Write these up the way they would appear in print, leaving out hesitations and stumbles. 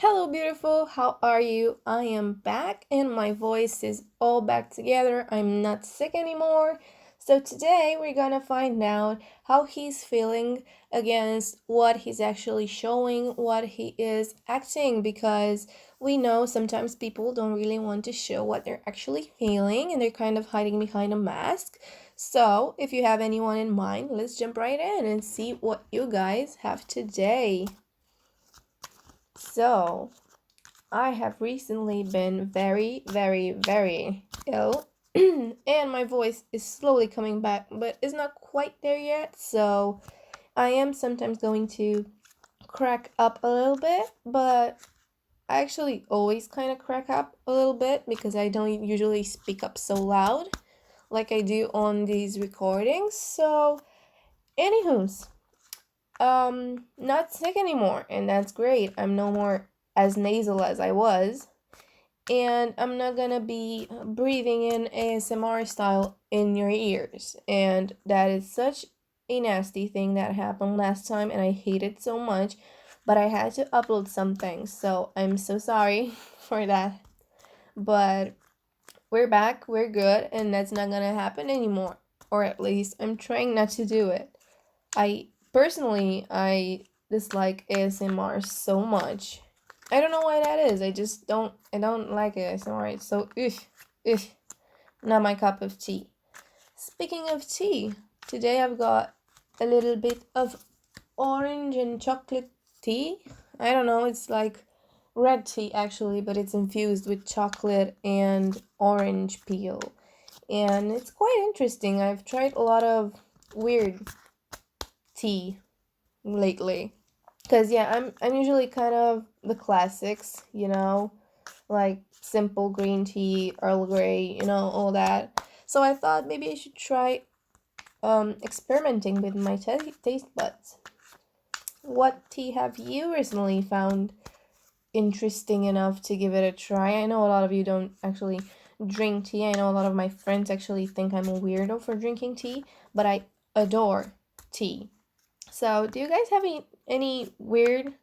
Hello, beautiful. How are you? I am back and my voice is all back together. I'm not sick anymore. So, today we're gonna find out how he's feeling against what he's actually showing, what he is acting, because we know sometimes people don't really want to show what they're actually feeling and they're kind of hiding behind a mask. So, if you have anyone in mind, let's jump right in and see what you guys have today. So, I have recently been very, very, very ill, and my voice is slowly coming back, but it's not quite there yet. So, I am sometimes going to crack up a little bit, but I actually always kind of crack up a little bit because I don't usually speak up so loud like I do on these recordings. So, anywho's, not sick anymore, and that's great. I'm no more as nasal as I was, and I'm not gonna be breathing in ASMR style in your ears. And that is such a nasty thing that happened last time, and I hate it so much. But I had to upload something, so I'm so sorry for that. But we're back, we're good, and that's not gonna happen anymore. Or at least I'm trying not to do it. I dislike ASMR so much. I don't know why that is. I don't like ASMR. It's so ugh, not my cup of tea. Speaking of tea, today I've got a little bit of orange and chocolate tea. I don't know, it's like red tea actually, but it's infused with chocolate and orange peel. And it's quite interesting. I've tried a lot of weird tea lately. Cause yeah, I'm usually kind of the classics, like simple green tea, Earl Grey, all that. So I thought maybe I should try experimenting with my taste buds. What tea have you recently found interesting enough to give it a try? I know a lot of you don't actually drink tea. I know a lot of my friends actually think I'm a weirdo for drinking tea, but I adore tea. So, do you guys have any weird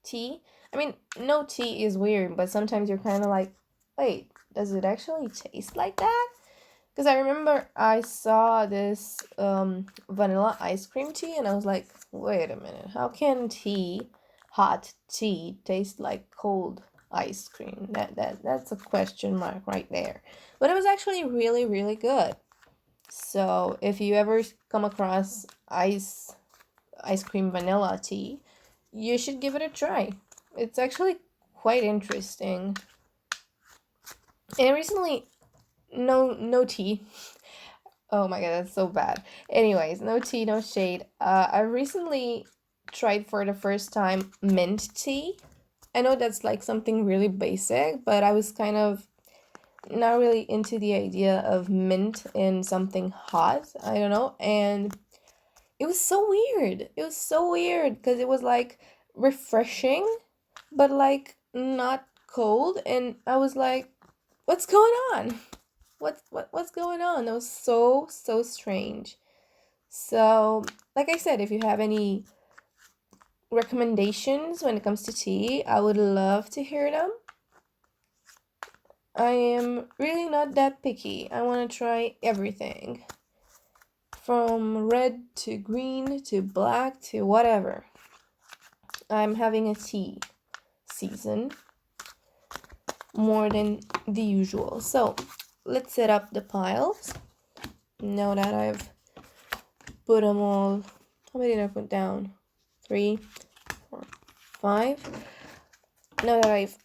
tea? I mean, no tea is weird, but sometimes you're kind of like, wait, does it actually taste like that? Because I remember I saw this vanilla ice cream tea, and I was like, wait a minute, how can hot tea, taste like cold ice cream? That's a question mark right there. But it was actually really, really good. So if you ever come across ice cream vanilla tea, you should give it a try. It's actually quite interesting. And recently, no tea. Oh my god, that's so bad. Anyways, no tea, no shade. I recently tried for the first time mint tea. I know that's like something really basic, but I was kind of not really into the idea of mint in something hot. I don't know. And it was so weird. It was so weird because it was like refreshing, but like not cold. And I was like, what's going on? What's going on? That was so strange. So, like I said, if you have any recommendations when it comes to tea, I would love to hear them. I am really not that picky. I want to try everything. From red to green to black to whatever. I'm having a tea season more than the usual. So, let's set up the piles. Now that I've put them all, how many did I put down? 3, 4, 5. Now that I've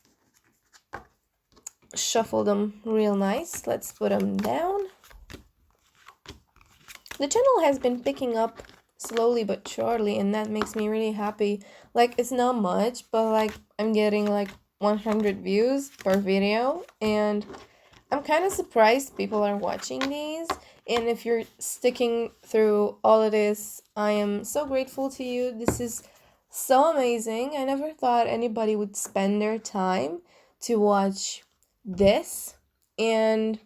shuffled them real nice, let's put them down. The channel has been picking up slowly but surely, and that makes me really happy. Like, it's not much, but like I'm getting like 100 views per video, and I'm kind of surprised people are watching these. And if you're sticking through all of this, I am so grateful to you. This is so amazing. I never thought anybody would spend their time to watch this. And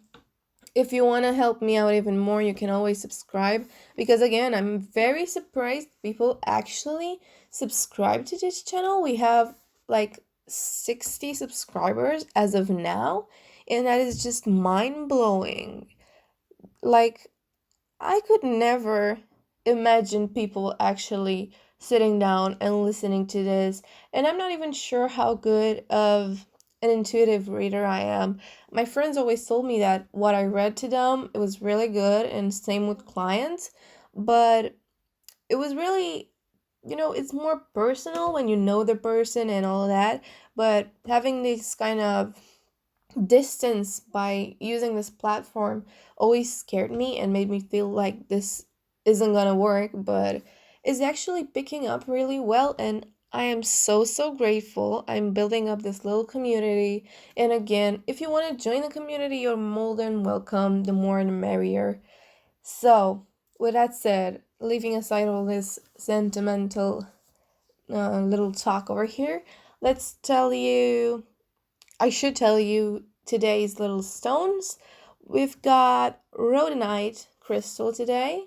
if you want to help me out even more, you can always subscribe. Because again, I'm very surprised people actually subscribe to this channel. We have like 60 subscribers as of now, and that is just mind-blowing. Like, I could never imagine people actually sitting down and listening to this, and I'm not even sure how good of an intuitive reader I am. My friends always told me that what I read to them, it was really good, and same with clients, but it was really, it's more personal when you know the person and all that, but having this kind of distance by using this platform always scared me and made me feel like this isn't gonna work, but it's actually picking up really well, and I am so grateful. I'm building up this little community, and again, if you want to join the community, you're more than welcome. The more the merrier. So, with that said, leaving aside all this sentimental little talk over here, let's tell you, I should tell you today's little stones. We've got Rhodonite Crystal today,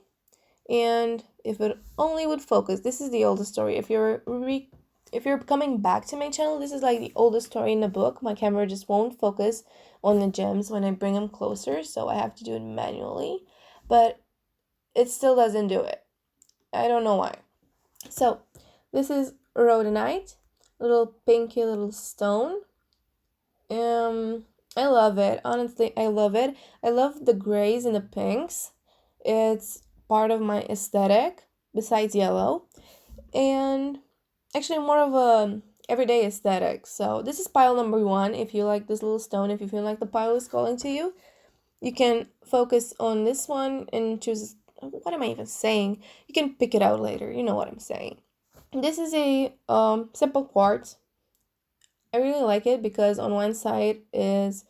and if it only would focus, this is the oldest story. If you're coming back to my channel, this is like the oldest story in the book. My camera just won't focus on the gems when I bring them closer, so I have to do it manually, but it still doesn't do it. I don't know why. So, this is Rhodonite, little pinky little stone. I love it. Honestly, I love it. I love the grays and the pinks. It's part of my aesthetic besides yellow. And actually more of a everyday aesthetic. So this is pile number 1. If you like this little stone, if you feel like the pile is calling to you, you can focus on this one and choose. What am I even saying? You can pick it out later. You know what I'm saying. This is a simple quartz. I really like it because on one side is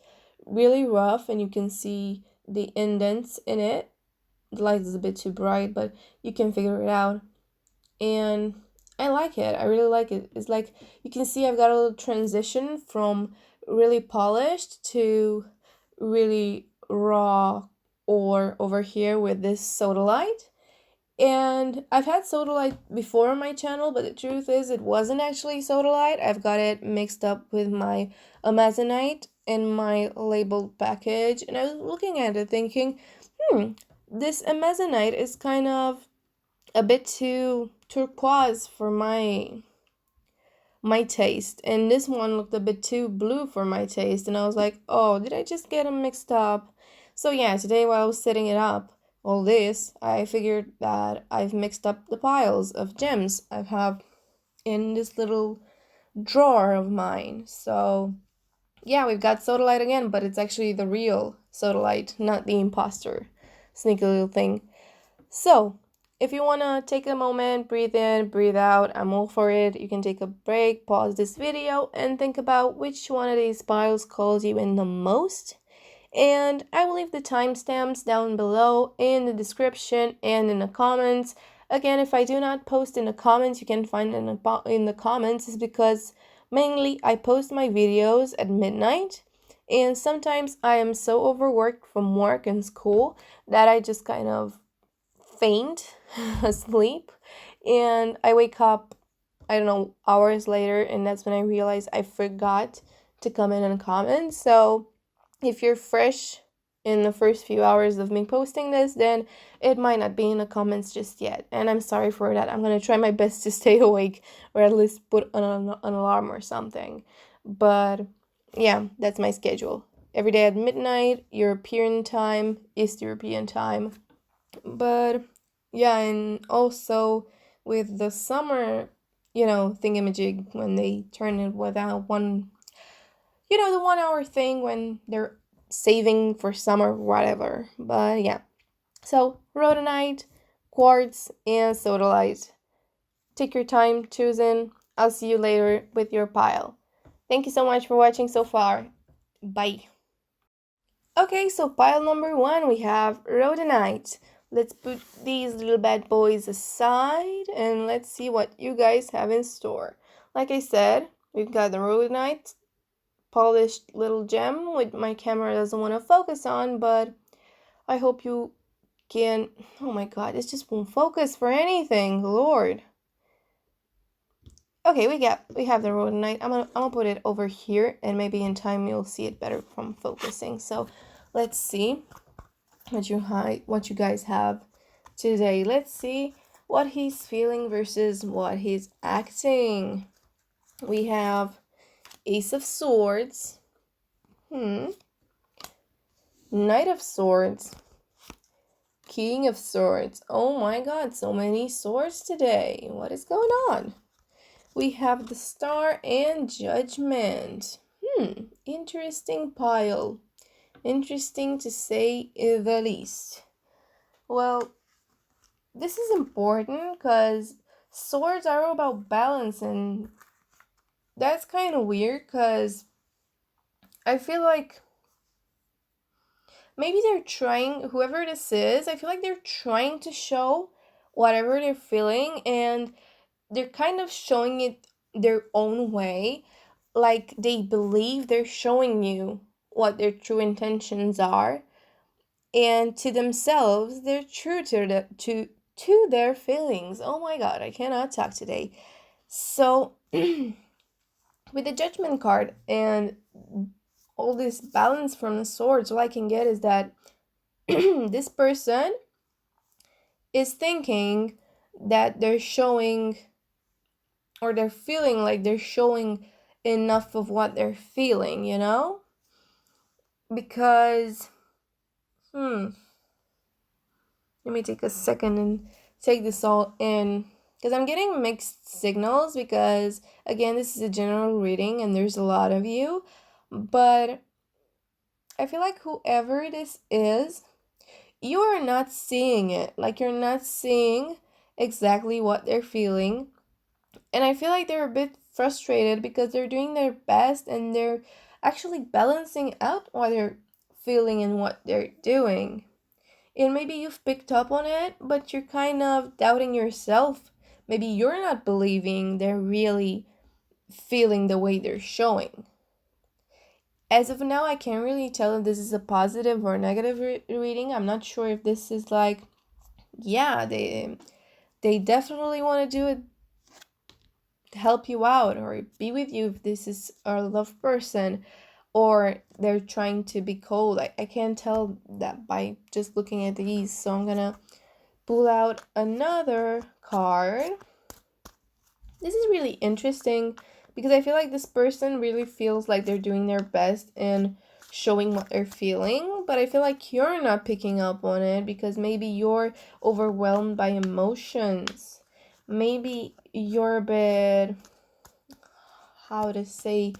really rough and you can see the indents in it. The light is a bit too bright, but you can figure it out. And I like it. I really like it. It's like you can see I've got a little transition from really polished to really raw ore over here with this sodalite. And I've had sodalite before on my channel, but the truth is it wasn't actually sodalite. I've got it mixed up with my amazonite in my labeled package. And I was looking at it thinking, this amazonite is kind of a bit too turquoise for my taste. And this one looked a bit too blue for my taste. And I was like, oh, did I just get them mixed up? So yeah, today while I was setting it up, all this, I figured that I've mixed up the piles of gems I have in this little drawer of mine. So yeah, we've got sodalite again, but it's actually the real sodalite, not the imposter. Sneaky little thing. So if you want to take a moment, breathe in, breathe out, I'm all for it. You can take a break, pause this video, and think about which one of these piles calls you in the most. And I will leave the timestamps down below in the description and in the comments. Again, if I do not post in the comments, you can find it in the comments, is because mainly I post my videos at midnight. And sometimes I am so overworked from work and school that I just kind of faint asleep. And I wake up, I don't know, hours later, and that's when I realize I forgot to come in and comment. So if you're fresh in the first few hours of me posting this, then it might not be in the comments just yet. And I'm sorry for that. I'm going to try my best to stay awake, or at least put an alarm or something. But yeah, that's my schedule. Every day at midnight, European time, East European time. But yeah, and also with the summer, thingamajig, when they turn it without one, the 1 hour thing when they're saving for summer, whatever. But yeah, so rhodonite, quartz, and sodalite. Take your time choosing. I'll see you later with your pile. Thank you so much for watching so far. Bye. Okay, so pile number 1, we have rhodonite. Let's put these little bad boys aside and let's see what you guys have in store. Like I said, we've got the rhodonite, polished little gem, which my camera doesn't want to focus on, but I hope you can. Oh my god, this just won't focus for anything, Lord. Okay, we have the rhodonite. I'm gonna put it over here, and maybe in time you'll see it better from focusing. So let's see what you guys have today. Let's see what he's feeling versus what he's acting. We have Ace of Swords, Knight of Swords, King of Swords. Oh my god, so many swords today. What is going on? We have the Star and Judgment. Interesting pile. Interesting to say the least. Well, this is important because swords are all about balance, and that's kind of weird because I feel like maybe they're trying, whoever this is, I feel like they're trying to show whatever they're feeling, and they're kind of showing it their own way. Like they believe they're showing you what their true intentions are, and to themselves they're true to their feelings. Oh my god, I cannot talk today. So with the Judgment card and all this balance from the swords, all I can get is that this person is thinking that they're showing, or they're feeling like they're showing enough of what they're feeling, you know? Because let me take a second and take this all in, because I'm getting mixed signals, because again, this is a general reading and there's a lot of you, but I feel like whoever this is, you are not seeing it. Like you're not seeing exactly what they're feeling. And I feel like they're a bit frustrated because they're doing their best and they're actually balancing out what they're feeling and what they're doing. And maybe you've picked up on it, but you're kind of doubting yourself. Maybe you're not believing they're really feeling the way they're showing. As of now, I can't really tell if this is a positive or negative reading. I'm not sure if this is like, yeah, they definitely want to do it to help you out or be with you if this is a love person, or they're trying to be cold. I can't tell that by just looking at these, so I'm gonna pull out another card. This is really interesting because I feel like this person really feels like they're doing their best in showing what they're feeling, but I feel like you're not picking up on it because maybe you're overwhelmed by emotions. Maybe you're a bit, how to say,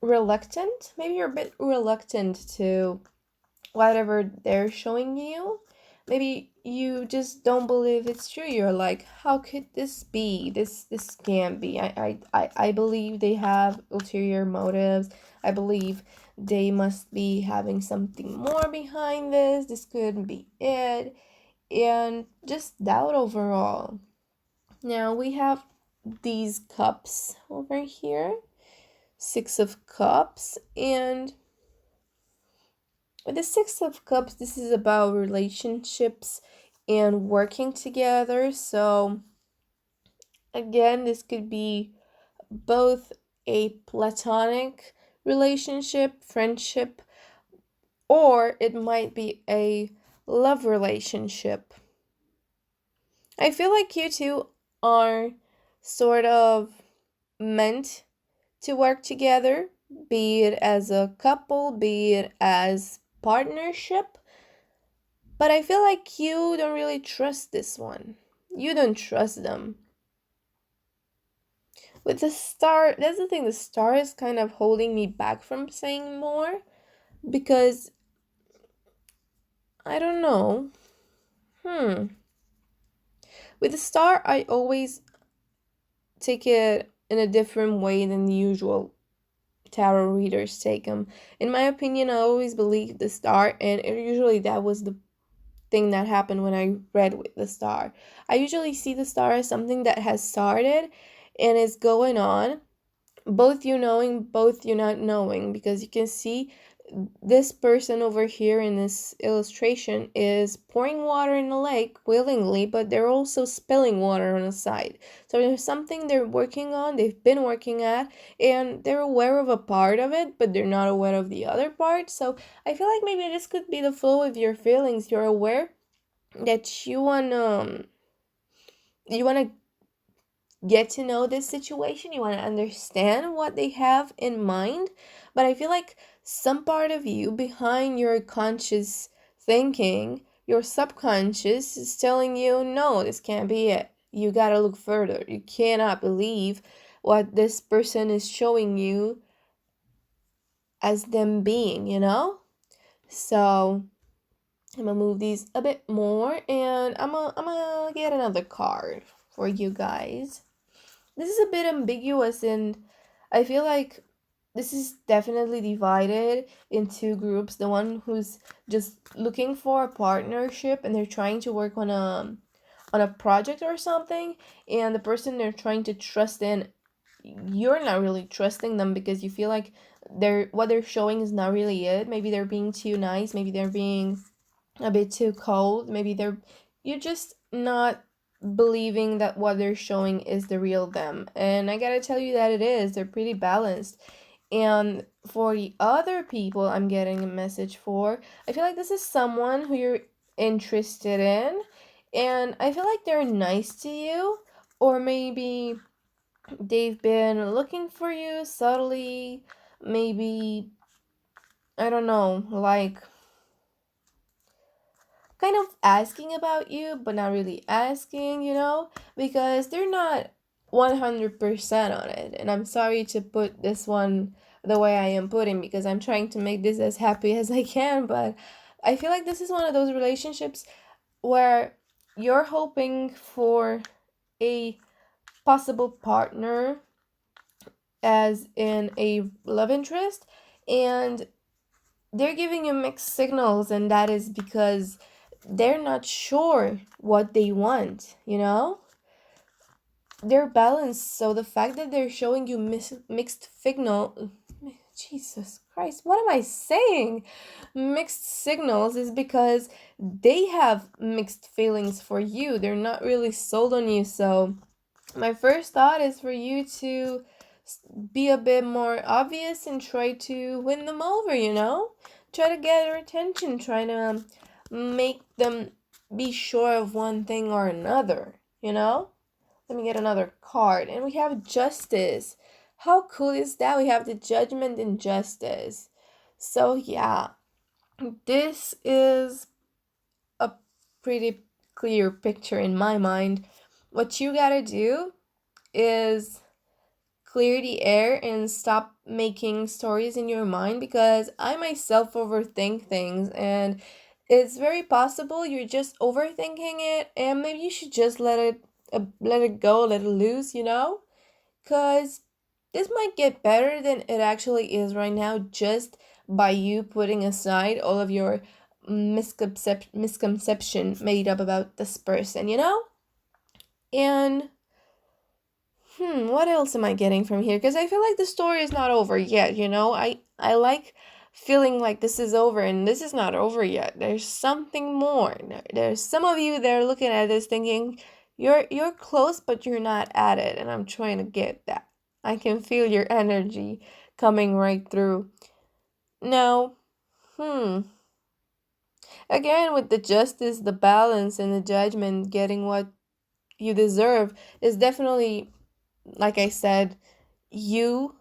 reluctant. Maybe you're a bit reluctant to whatever they're showing you. Maybe you just don't believe it's true. You're like, how could this be? This can't be. I believe they have ulterior motives. I believe they must be having something more behind this. This couldn't be it. And just doubt overall. Now we have these cups over here. 6 of Cups, and with the 6 of Cups, this is about relationships and working together. So again, this could be both a platonic relationship, friendship, or it might be a love relationship. I feel like you two are sort of meant to work together, be it as a couple, be it as partnership. But I feel like you don't really trust this one. You don't trust them. With the Star, that's the thing, the Star is kind of holding me back from saying more because I don't know. With the Star, I always take it in a different way than the usual tarot readers take them. In my opinion, I always believe the Star, and usually that was the thing that happened when I read with the Star. I usually see the Star as something that has started and is going on, both you knowing, both you not knowing, because you can see this person over here in this illustration is pouring water in a lake willingly, but they're also spilling water on the side. So there's something they're working on, they've been working at, and they're aware of a part of it, but they're not aware of the other part. So I feel like maybe this could be the flow of your feelings. You're aware that you wanna get to know this situation, you want to understand what they have in mind, but I feel like some part of you behind your conscious thinking, your subconscious is telling you, no, this can't be it. You gotta look further. You cannot believe what this person is showing you as them being, So I'm gonna move these a bit more, and I'm gonna get another card for you guys. This is a bit ambiguous, and I feel like this is definitely divided into groups. The one who's just looking for a partnership and they're trying to work on a project or something, and the person they're trying to trust in, you're not really trusting them because you feel like what they're showing is not really it. Maybe they're being too nice, maybe they're being a bit too cold, maybe you're just not believing that what they're showing is the real them. And I gotta tell you that it is. They're pretty balanced. And for the other people I'm getting a message for, I feel like this is someone who you're interested in, and I feel like they're nice to you, or maybe they've been looking for you subtly, maybe, I don't know, like kind of asking about you, but not really asking, because they're not 100% on it. And I'm sorry to put this one the way I am putting, because I'm trying to make this as happy as I can, but I feel like this is one of those relationships where you're hoping for a possible partner, as in a love interest, and they're giving you mixed signals, and that is because they're not sure what they want, They're balanced, so the fact that they're showing you mixed signal, Jesus Christ, what am I saying? Mixed signals is because they have mixed feelings for you. They're not really sold on you. So my first thought is for you to be a bit more obvious and try to win them over, Try to get their attention, try to make them be sure of one thing or another, Let me get another card. And we have Justice. How cool is that? We have the Judgment and Justice. So yeah, this is a pretty clear picture in my mind. What you gotta do is clear the air and stop making stories in your mind, because I myself overthink things, and it's very possible you're just overthinking it, and maybe you should just let it go, let it loose, because this might get better than it actually is right now, just by you putting aside all of your misconception made up about this person, And what else am I getting from here? Because I feel like the story is not over yet, I like feeling like this is over, and this is not over yet. There's something more. There's some of you that are looking at this thinking, you're close, but you're not at it, and I'm trying to get that. I can feel your energy coming right through. Now, again, with the justice, the balance, and the judgment, getting what you deserve is definitely, like I said, you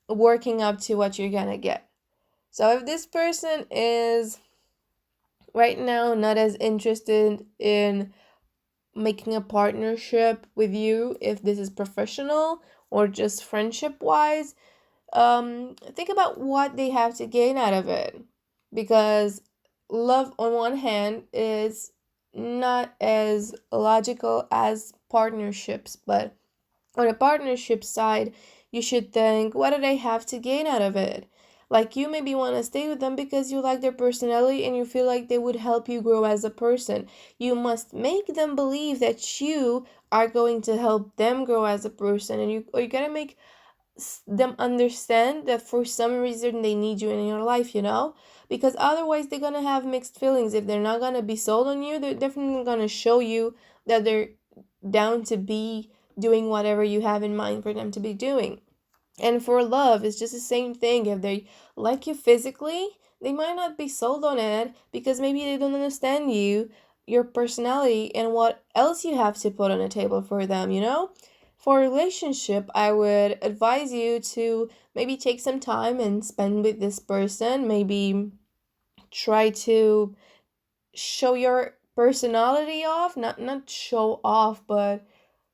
working up to what you're gonna get. So if this person is right now not as interested in making a partnership with you, if this is professional or just friendship wise, think about what they have to gain out of it, because love on one hand is not as logical as partnerships, but on a partnership side, you should think, what do they have to gain out of it? Like, you maybe want to stay with them because you like their personality and you feel like they would help you grow as a person. You must make them believe that you are going to help them grow as a person, and you gotta make them understand that for some reason they need you in your life, because otherwise they're gonna have mixed feelings. If they're not gonna be sold on you, they're definitely gonna show you that they're down to be doing whatever you have in mind for them to be doing. And for love, it's just the same thing. If they like you physically, they might not be sold on it because maybe they don't understand you, your personality, and what else you have to put on the table for them. For a relationship, I would advise you to maybe take some time and spend with this person. Maybe try to show your personality off, not show off, but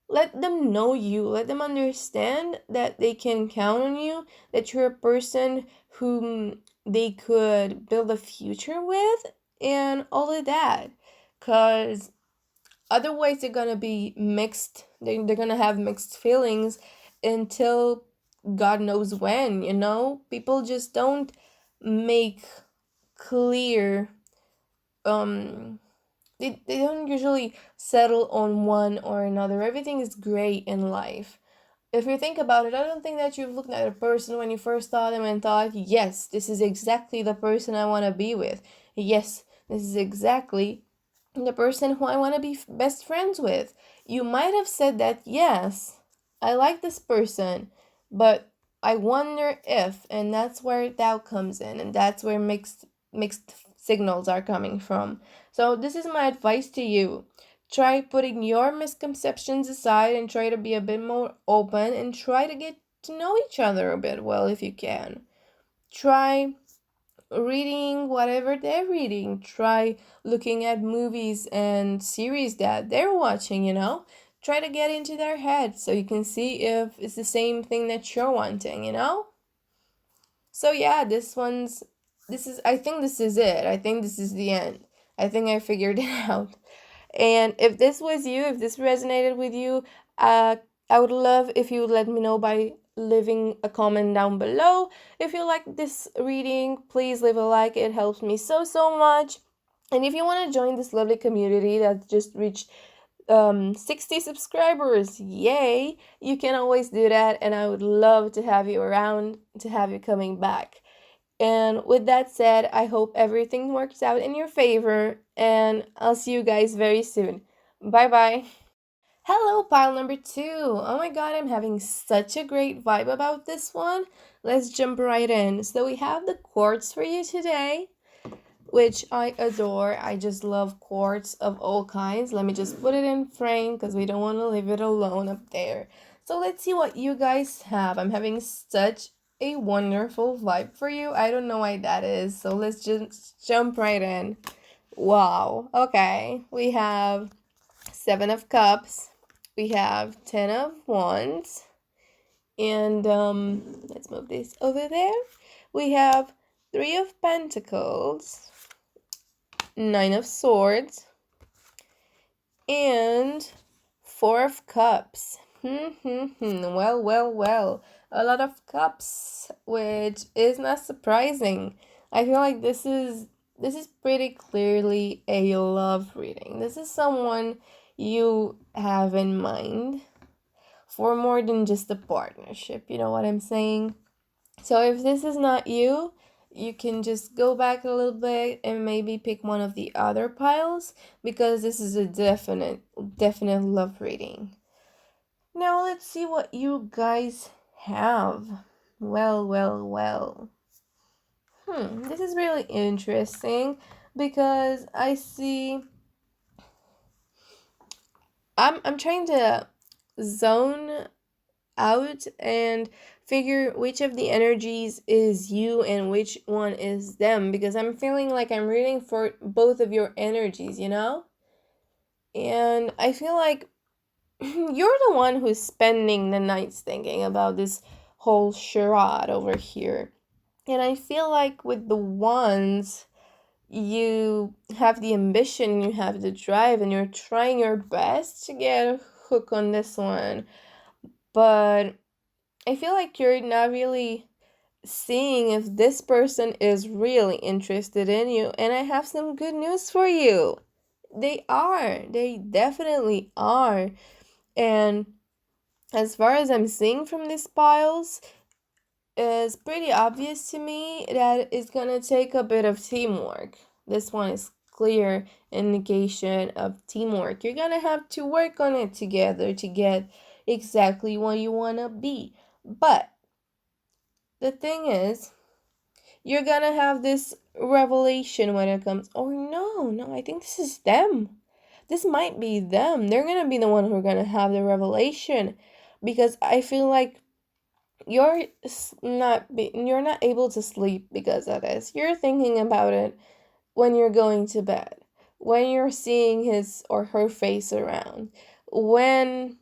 let them know you, let them understand that they can count on you, that you're a person whom they could build a future with, and all of that. Because otherwise they're gonna be mixed, they're gonna have mixed feelings until God knows when. People just don't make clear, um they don't usually settle on one or another. Everything is great in life. If you think about it, I don't think that you've looked at a person when you first saw them and thought, yes, this is exactly the person I want to be with. Yes, this is exactly the person who I want to be best friends with. You might have said that, yes, I like this person, but I wonder if, and that's where doubt comes in, and that's where mixed signals are coming from. So this is my advice to you. Try putting your misconceptions aside and try to be a bit more open and try to get to know each other a bit well if you can. Try reading whatever they're reading. Try looking at movies and series that they're watching. Try to get into their head so you can see if it's the same thing that you're wanting. So yeah, I think this is it. I think this is the end. I think I figured it out. And if this was you, if this resonated with you, I would love if you would let me know by leaving a comment down below. If you like this reading, please leave a like. It helps me so much. And if you want to join this lovely community that just reached 60 subscribers, yay, you can always do that, and I would love to have you around, to have you coming back. And with that said, I hope everything works out in your favor, and I'll see you guys very soon. Bye bye. Hello, pile number 2. Oh my god, I'm having such a great vibe about this one. Let's jump right in. So we have the quartz for you today, which I adore. I just love quartz of all kinds. Let me just put it in frame because we don't want to leave it alone up there. So let's see what you guys have. I'm having such a wonderful vibe for you. I don't know why that is. So let's just jump right in. Wow. Okay. We have 7 of Cups. We have 10 of Wands. And let's move this over there. We have 3 of Pentacles, 9 of Swords, and 4 of Cups. Well. A lot of cups, which is not surprising. I feel like this is pretty clearly a love reading. This is someone you have in mind for more than just a partnership. You know what I'm saying? So if this is not you, you can just go back a little bit and maybe pick one of the other piles, because this is a definite love reading. Now let's see what you guys have. Well. This is really interesting because I see I'm trying to zone out and figure which of the energies is you and which one is them, because I'm feeling like I'm reading for both of your energies. And I feel like you're the one who's spending the nights thinking about this whole charade over here. And I feel like with the ones, you have the ambition, you have the drive, and you're trying your best to get a hook on this one. But I feel like you're not really seeing if this person is really interested in you. And I have some good news for you. They are. They definitely are. And as far as I'm seeing from these piles, it's pretty obvious to me that it's gonna take a bit of teamwork. This one is clear indication of teamwork. You're gonna have to work on it together to get exactly what you wanna be. But the thing is, you're gonna have this revelation when it comes. Oh no, I think this is them. This might be them. They're gonna be the one who are gonna have the revelation, because I feel like you're not able to sleep because of this. You're thinking about it when you're going to bed, when you're seeing his or her face around, whenever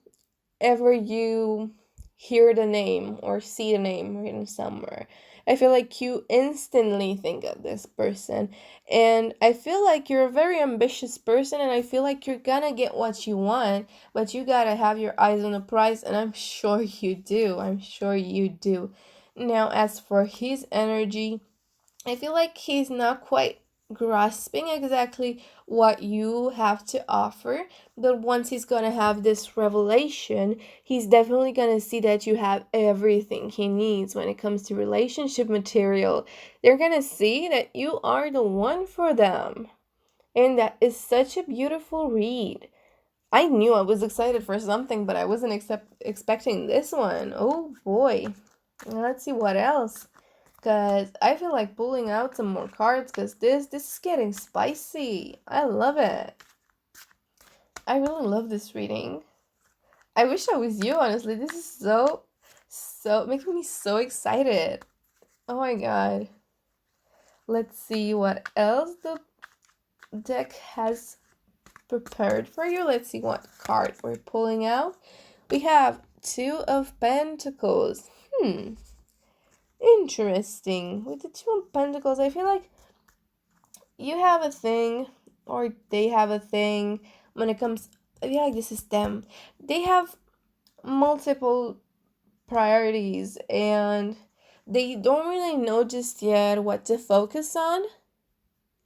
you hear the name or see the name written somewhere. I feel like you instantly think of this person. And I feel like you're a very ambitious person, and I feel like you're gonna get what you want, but you gotta have your eyes on the prize, and I'm sure you do. I'm sure you do. Now, as for his energy, I feel like he's not quite grasping exactly what you have to offer, but once he's gonna have this revelation, he's definitely gonna see that you have everything he needs when it comes to relationship material. They're gonna see that you are the one for them, and that is such a beautiful read. I knew I was excited for something, but I wasn't expecting this one. Oh boy. Let's see what else. Because I feel like pulling out some more cards, because this is getting spicy. I love it. I really love this reading. I wish I was you, honestly. This is so making me so excited. Oh my god. Let's see what else the deck has prepared for you. Let's see what card we're pulling out. We have Two of Pentacles. Interesting. With the Two of Pentacles, I feel like you have a thing, or they have a thing when it comes. I feel like this is them. They have multiple priorities, and they don't really know just yet what to focus on.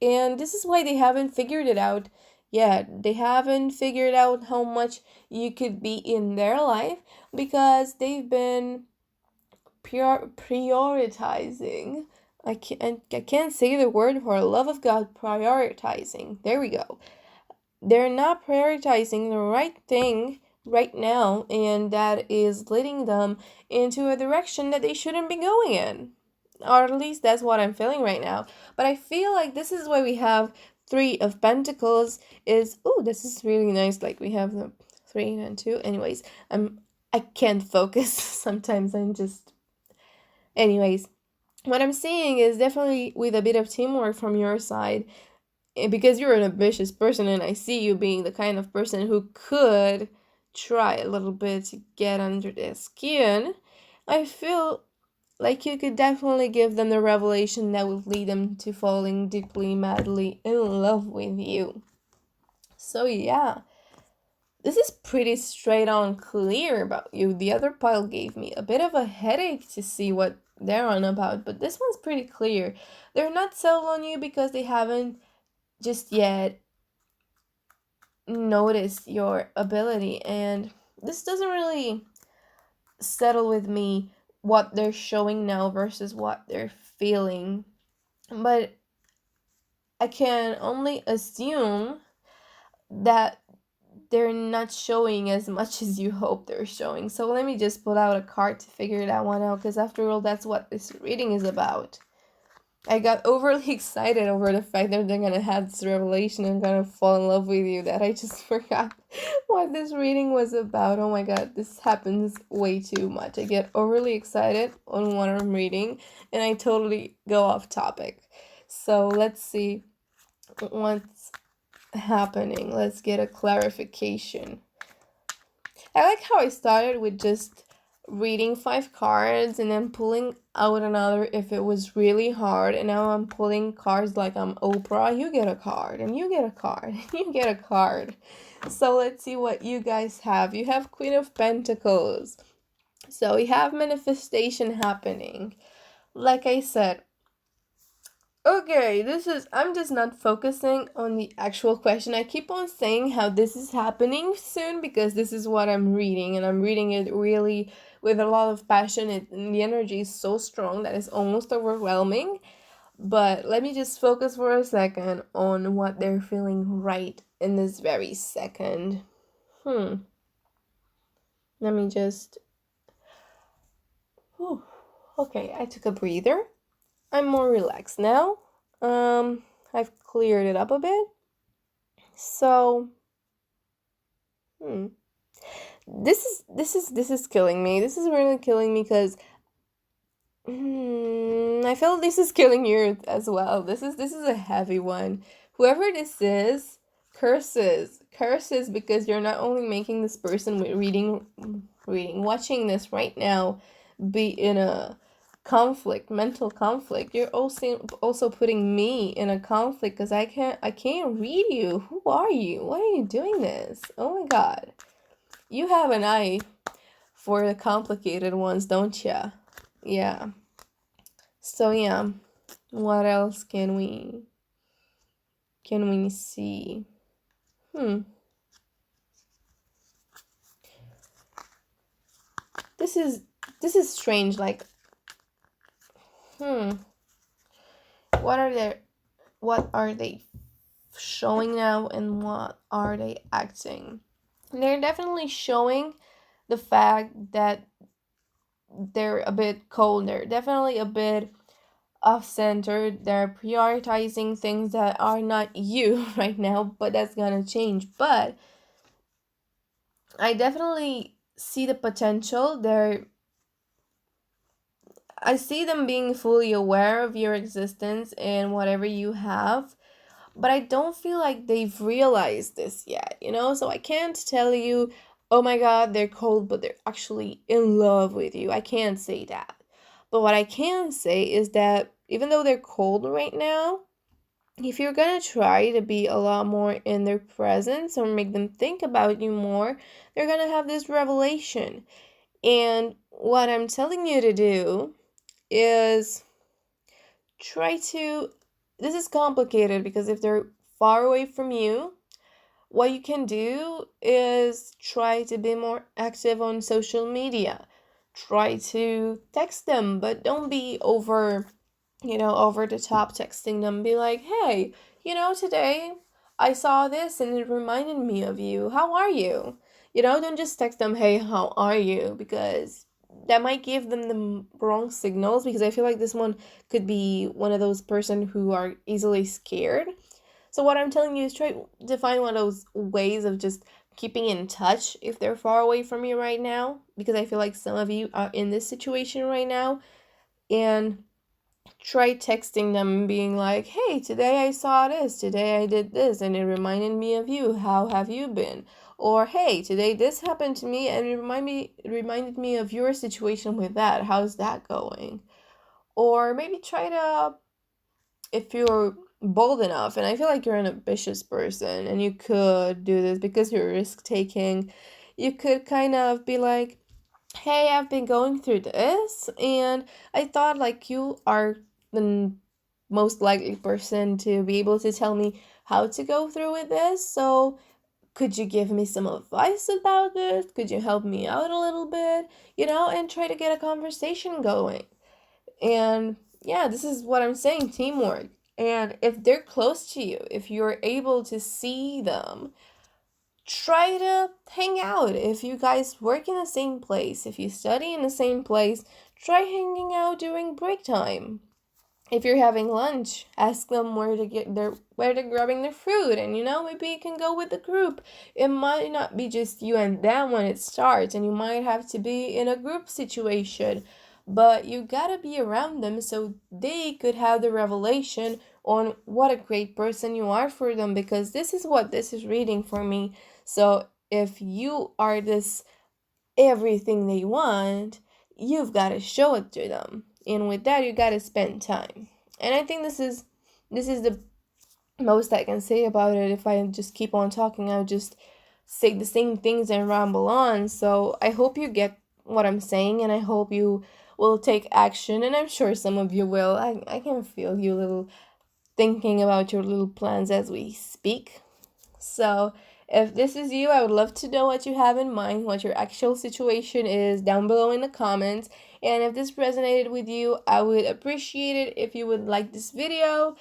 And this is why they haven't figured it out yet. They haven't figured out how much you could be in their life, because they've been prioritizing. I can't say the word for the love of God. Prioritizing. There we go. They're not prioritizing the right thing right now, and that is leading them into a direction that they shouldn't be going in. Or at least that's what I'm feeling right now. But I feel like this is why we have Three of Pentacles. This is really nice. Like, we have the 3 and 2. Anyways, I can't focus. Sometimes I'm just... Anyways, what I'm seeing is definitely with a bit of teamwork from your side, because you're an ambitious person, and I see you being the kind of person who could try a little bit to get under their skin. I feel like you could definitely give them the revelation that will lead them to falling deeply, madly in love with you. So yeah, this is pretty straight on clear about you. The other pile gave me a bit of a headache to see what they're on about, but this one's pretty clear. They're not sold on you because they haven't just yet noticed your ability, and this doesn't really settle with me what they're showing now versus what they're feeling, but I can only assume that they're not showing as much as you hope they're showing. So let me just pull out a card to figure that one out, because after all, that's what this reading is about. I got overly excited over the fact that they're gonna have this revelation and gonna fall in love with you, that I just forgot what this reading was about. Oh my god, this happens way too much. I get overly excited on what I'm reading, and I totally go off topic. So let's see what's happening. Let's get a clarification. I like how I started with just reading 5 cards and then pulling out another if it was really hard, and now I'm pulling cards like I'm Oprah. You get a card, and you get a card, and you get a card. So let's see what you guys have. You have Queen of Pentacles. So we have manifestation happening. Like I said, Okay, I'm just not focusing on the actual question. I keep on saying how this is happening soon because this is what I'm reading, and I'm reading it really with a lot of passion. And the energy is so strong that it's almost overwhelming. But let me just focus for a second on what they're feeling right in this very second. Let me just. Whew. Okay, I took a breather. I'm more relaxed now. I've cleared it up a bit. So, hmm. This is killing me. This is really killing me because I feel this is killing you as well. This is a heavy one. Whoever this is, curses because you're not only making this person watching this right now, be in a mental conflict. You're also putting me in a conflict because I can't read you. Who are you? Why are you doing this? Oh my God, you have an eye for the complicated ones, don't ya? Yeah. So yeah, what else can we see? Hmm. This is strange. Like, hmm. What are they showing now, and what are they acting? They're definitely showing the fact that they're a bit colder. Definitely a bit off-centered. They're prioritizing things that are not you right now, but that's gonna change. But I definitely see the potential. I see them being fully aware of your existence and whatever you have, but I don't feel like they've realized this yet, you know? So I can't tell you, oh my God, they're cold, but they're actually in love with you. I can't say that. But what I can say is that even though they're cold right now, if you're gonna try to be a lot more in their presence or make them think about you more, they're gonna have this revelation. And what I'm telling you to do is try to. This is complicated because if they're far away from you, what you can do is try to be more active on social media. Try to text them, but don't be over the top texting them. Be like, hey, today I saw this and it reminded me of you. How are you? Don't just text them, hey, how are you? Because that might give them the wrong signals, because I feel like this one could be one of those person who are easily scared. So what I'm telling you is try to find one of those ways of just keeping in touch if they're far away from you right now, because I feel like some of you are in this situation right now. And try texting them and being like, hey, today I saw this, today I did this, and it reminded me of you. How have you been? Or hey, today this happened to me and it reminded me of your situation with that. How's that going? Or maybe try to, if you're bold enough, and I feel like you're an ambitious person and you could do this because you're risk taking, you could kind of be like, hey, I've been going through this, and I thought like you are the most likely person to be able to tell me how to go through with this. So could you give me some advice about this? Could you help me out a little bit? And try to get a conversation going. And yeah, this is what I'm saying, teamwork. And if they're close to you, if you're able to see them, try to hang out. If you guys work in the same place, if you study in the same place, try hanging out during break time. If you're having lunch, ask them where they're grabbing their food, and maybe you can go with the group. It might not be just you and them when it starts, and you might have to be in a group situation, but you gotta be around them so they could have the revelation on what a great person you are for them, because this is what this is reading for me. So if you are this everything they want, you've got to show it to them. And with that, you got to spend time. And I think this is the most I can say about it. If I just keep on talking, I'll just say the same things and ramble on. So I hope you get what I'm saying, and I hope you will take action, and I'm sure some of you will. I can feel you little thinking about your little plans as we speak. So, if this is you, I would love to know what you have in mind, what your actual situation is down below in the comments. And if this resonated with you, I would appreciate it if you would like this video.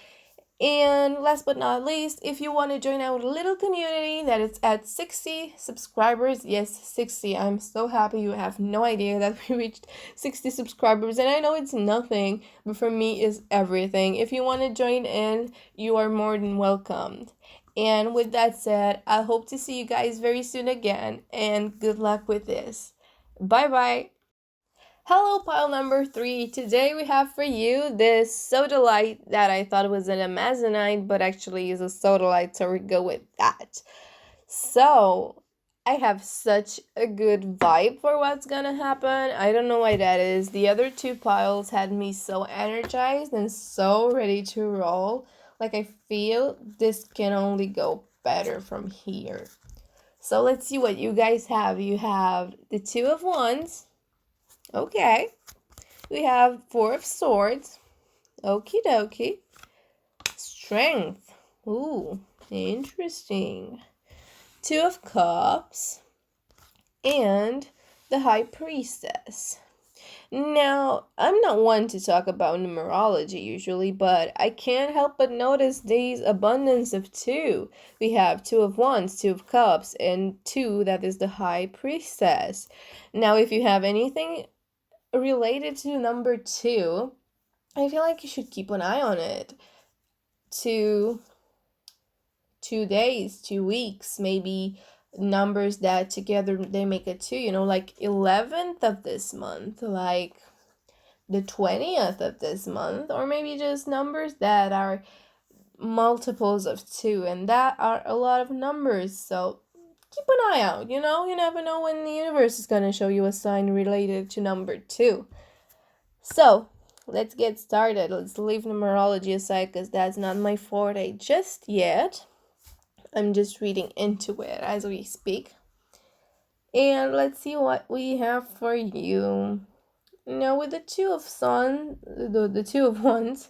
And last but not least, if you want to join our little community that is at 60 subscribers, yes, 60, I'm so happy. You have no idea that we reached 60 subscribers, and I know it's nothing, but for me it's everything. If you want to join in, you are more than welcomed. And with that said, I hope to see you guys very soon again, and good luck with this. Bye bye. Hello, pile number 3. Today we have for you this Sodalite that I thought was an Amazonite, but actually is a Sodalite, so we go with that. So, I have such a good vibe for what's gonna happen. I don't know why that is. The other 2 piles had me so energized and so ready to roll. Like, I feel this can only go better from here. So, let's see what you guys have. You have the 2 of Wands. Okay. We have 4 of Swords. Okie dokie. Strength. Ooh, interesting. 2 of Cups. And the High Priestess. Now, I'm not one to talk about numerology usually, but I can't help but notice these abundance of 2. We have 2 of Wands, 2 of Cups, and 2 that is the High Priestess. Now, if you have anything related to number 2, I feel like you should keep an eye on it. 2 days, 2 weeks, maybe numbers that together they make a 2, like 11th of this month, like the 20th of this month, or maybe just numbers that are multiples of 2, and that are a lot of numbers. So keep an eye out, you never know when the universe is going to show you a sign related to number 2. So let's get started. Let's leave numerology aside because that's not my forte just yet. I'm just reading into it as we speak. And let's see what we have for you. Now, with the 2 of the 2 of Wands,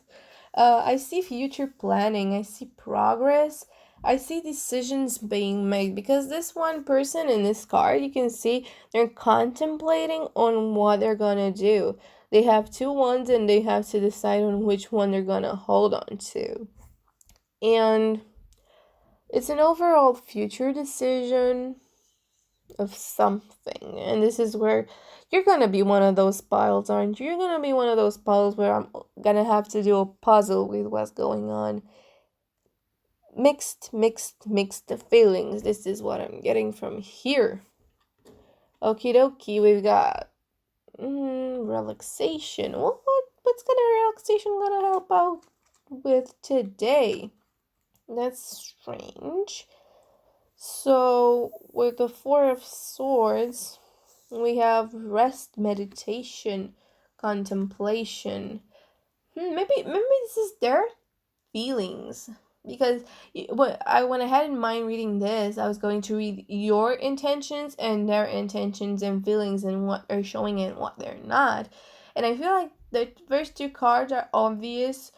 I see future planning. I see progress. I see decisions being made, because this one person in this card, you can see they're contemplating on what they're gonna do. They have 2 wands and they have to decide on which one they're gonna hold on to. And it's an overall future decision of something. And this is where you're gonna be one of those piles, aren't you? You're gonna be one of those piles where I'm gonna have to do a puzzle with what's going on. Mixed feelings. This is what I'm getting from here. Okie dokie, we've got relaxation. What's relaxation gonna help out with today? That's strange. So with the 4 of Swords, we have rest, meditation, contemplation. Maybe this is their feelings, because when I had in mind reading this, I was going to read your intentions and their intentions and feelings and what they're showing and what they're not. And I feel like the first 2 cards are obviously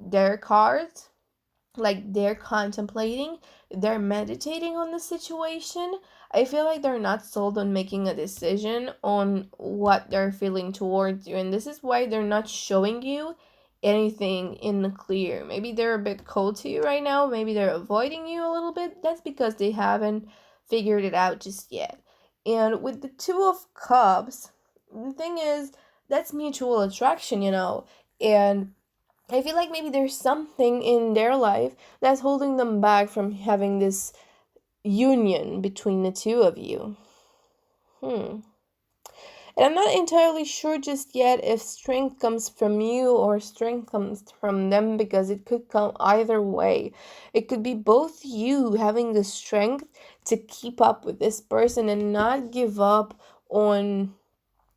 their cards, like they're contemplating, they're meditating on the situation. I feel like they're not sold on making a decision on what they're feeling towards you, and this is why they're not showing you anything in the clear. Maybe they're a bit cold to you right now, maybe they're avoiding you a little bit. That's because they haven't figured it out just yet. And with the 2 of Cups, the thing is, that's mutual attraction, and I feel like maybe there's something in their life that's holding them back from having this union between the 2 of you. And I'm not entirely sure just yet if strength comes from you or strength comes from them, because it could come either way. It could be both you having the strength to keep up with this person and not give up on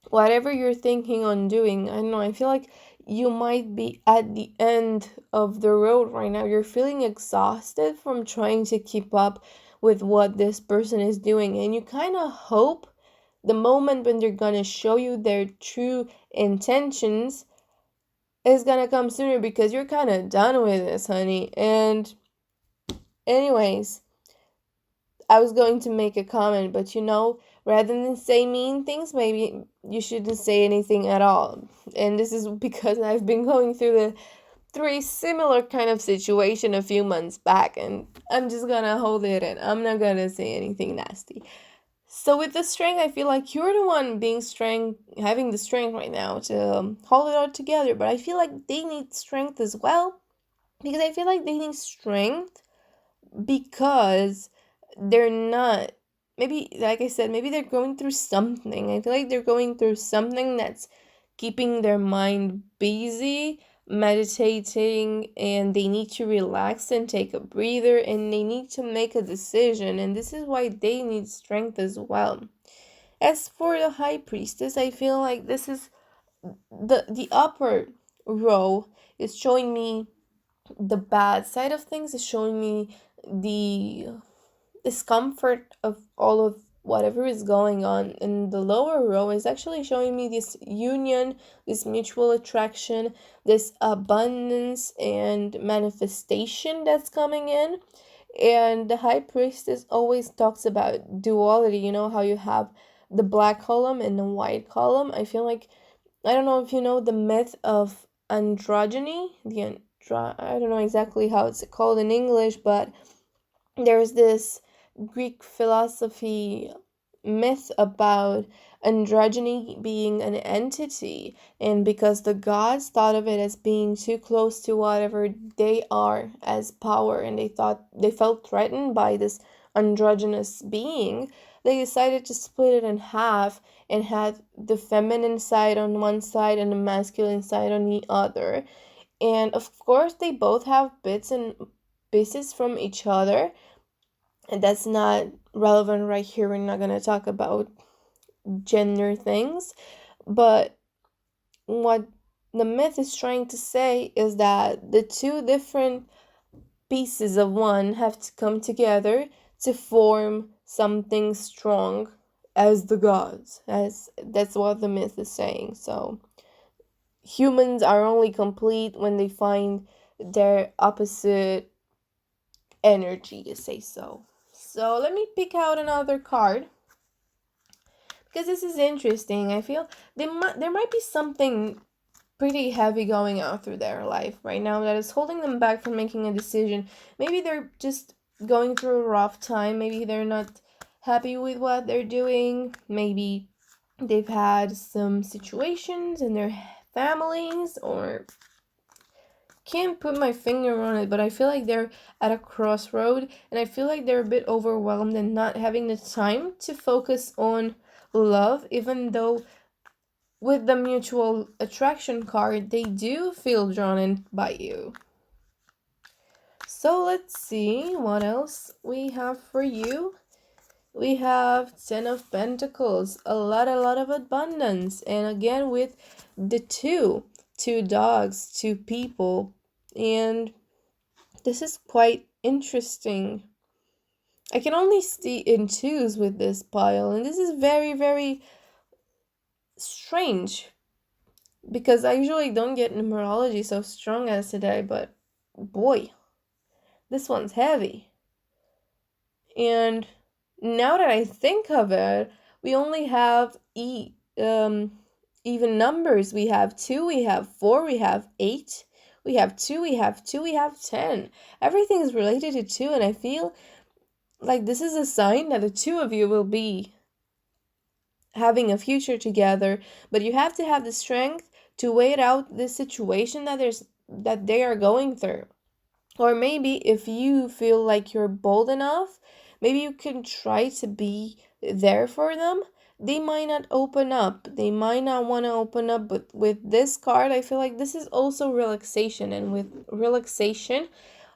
whatever you're thinking on doing. I don't know, I feel like you might be at the end of the road right now. You're feeling exhausted from trying to keep up with what this person is doing, and you kind of hope the moment when they're gonna show you their true intentions, is gonna come sooner because you're kind of done with this, honey. And anyways, I was going to make a comment, but rather than say mean things, maybe you shouldn't say anything at all. And this is because I've been going through the three similar kind of situation a few months back, and I'm just gonna hold it in. I'm not gonna say anything nasty. So with the strength, I feel like you're the one having the strength right now to hold it all together. But I feel like they need strength as well, because I feel like they need strength because they're not, maybe, like I said, maybe they're going through something. I feel like they're going through something that's keeping their mind busy, meditating, and they need to relax and take a breather, and they need to make a decision, and this is why they need strength as well. As for the high priestess, I feel like this is the upper row is showing me the bad side of things, is showing me the discomfort of all of whatever is going on. And the lower row is actually showing me this union, this mutual attraction, this abundance and manifestation that's coming in. And the high priestess always talks about duality, how you have the black column and the white column. I feel like, I don't know if you know the myth of androgyny, I don't know exactly how it's called in English, but there's this Greek philosophy myth about androgyny being an entity, and because the gods thought of it as being too close to whatever they are as power, and they felt threatened by this androgynous being, they decided to split it in half and had the feminine side on one side and the masculine side on the other. And of course they both have bits and pieces from each other, and that's not relevant right here. We're not going to talk about gender things, but what the myth is trying to say is that the two different pieces of one have to come together to form something strong as the gods, as that's what the myth is saying. So humans are only complete when they find their opposite energy, to say so. So let me pick out another card, because this is interesting. I feel there might be something pretty heavy going on through their life right now that is holding them back from making a decision. Maybe they're just going through a rough time. Maybe they're not happy with what they're doing. Maybe they've had some situations in their families, or can't put my finger on it, but I feel like they're at a crossroad, and I feel like they're a bit overwhelmed and not having the time to focus on love, even though with the mutual attraction card, they do feel drawn in by you. So let's see what else we have for you. We have 10 of Pentacles, a lot of abundance, and again with the two dogs, two people, and this is quite interesting. I can only see in twos with this pile, and this is very, very strange, because I usually don't get numerology so strong as today, but boy, this one's heavy. And now that I think of it, we only have even numbers. We have 2, we have 4, we have 8, we have 2, we have 2, we have 10. Everything is related to 2, and I feel like this is a sign that the two of you will be having a future together, but you have to have the strength to wait out this situation that they are going through. Or maybe if you feel like you're bold enough, maybe you can try to be there for them. They might not open up. They might not want to open up, but with this card, I feel like this is also relaxation. And with relaxation,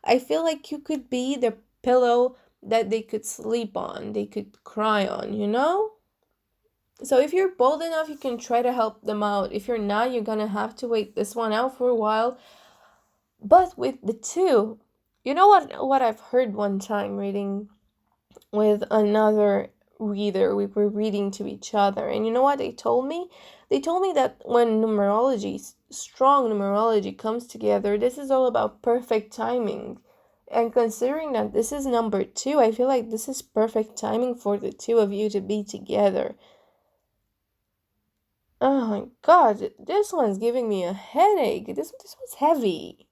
I feel like you could be the pillow that they could sleep on, they could cry on. So if you're bold enough, you can try to help them out. If you're not, you're gonna have to wait this one out for a while. But with the 2, you know what I've heard one time reading with another reader. We were reading to each other. And you know what they told me? They told me that when numerology, strong numerology comes together, this is all about perfect timing. And considering that this is number 2, I feel like this is perfect timing for the two of you to be together. Oh my god, this one's giving me a headache. This one's heavy.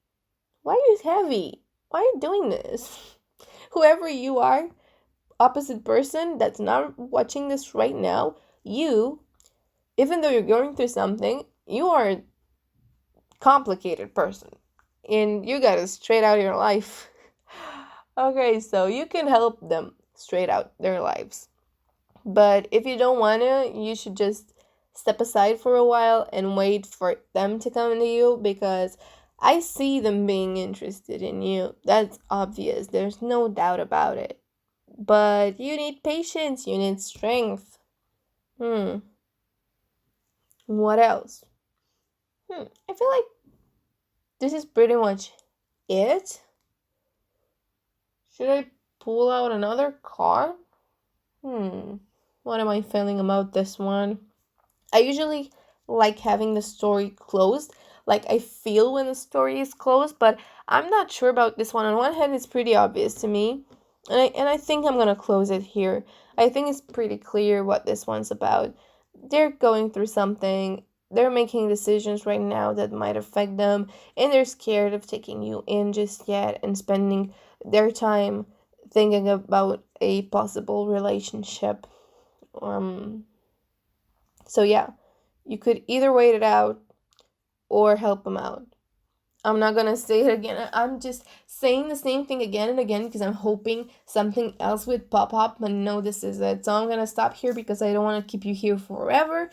Why are you heavy? Why are you doing this? Whoever you are, opposite person that's not watching this right now, you, even though you're going through something, you are a complicated person. And you gotta straight out your life. Okay, so you can help them straight out their lives. But if you don't want to, you should just step aside for a while and wait for them to come to you, because I see them being interested in you. That's obvious. There's no doubt about it. But you need patience. You need strength. What else? I feel like this is pretty much it. Should I pull out another card? What am I feeling about this one? I usually like having the story closed. Like, I feel when the story is closed, but I'm not sure about this one. On one hand, it's pretty obvious to me, and I think I'm gonna close it here. I think it's pretty clear what this one's about. They're going through something. They're making decisions right now that might affect them, and they're scared of taking you in just yet and spending their time thinking about a possible relationship. So yeah, you could either wait it out or help them out. I'm not gonna say it again. I'm just saying the same thing again and again because I'm hoping something else would pop up, but no, this is it. So I'm gonna stop here because I don't want to keep you here forever.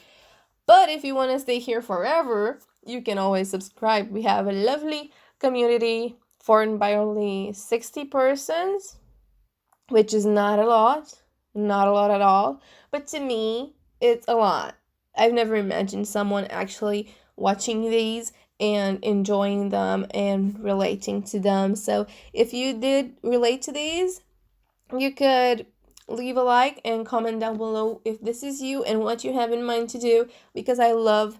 But if you want to stay here forever, you can always subscribe. We have a lovely community formed by only 60 persons, which is not a lot at all. But to me, it's a lot. I've never imagined someone actually watching these and enjoying them and relating to them. So if you did relate to these, you could leave a like and comment down below if this is you and what you have in mind to do, because I love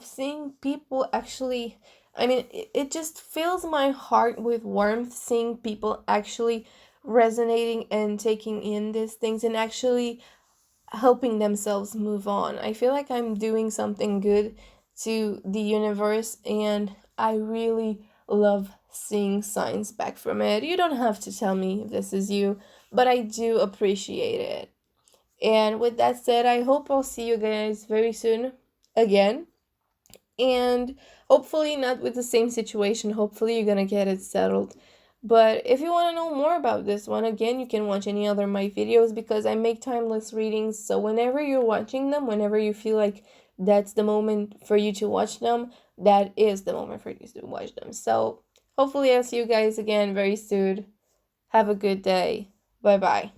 seeing people actually, I mean, it just fills my heart with warmth seeing people actually resonating and taking in these things and actually helping themselves move on. I feel like I'm doing something good to the universe, and I really love seeing signs back from it. You don't have to tell me if this is you, but I do appreciate it. And with that said, I hope I'll see you guys very soon again. And hopefully not with the same situation. Hopefully you're gonna get it settled. But if you want to know more about this one, again, you can watch any other of my videos because I make timeless readings. So whenever you're watching them, whenever you feel like that's the moment for you to watch them, that is the moment for you to watch them. So hopefully I'll see you guys again very soon. Have a good day. Bye-bye.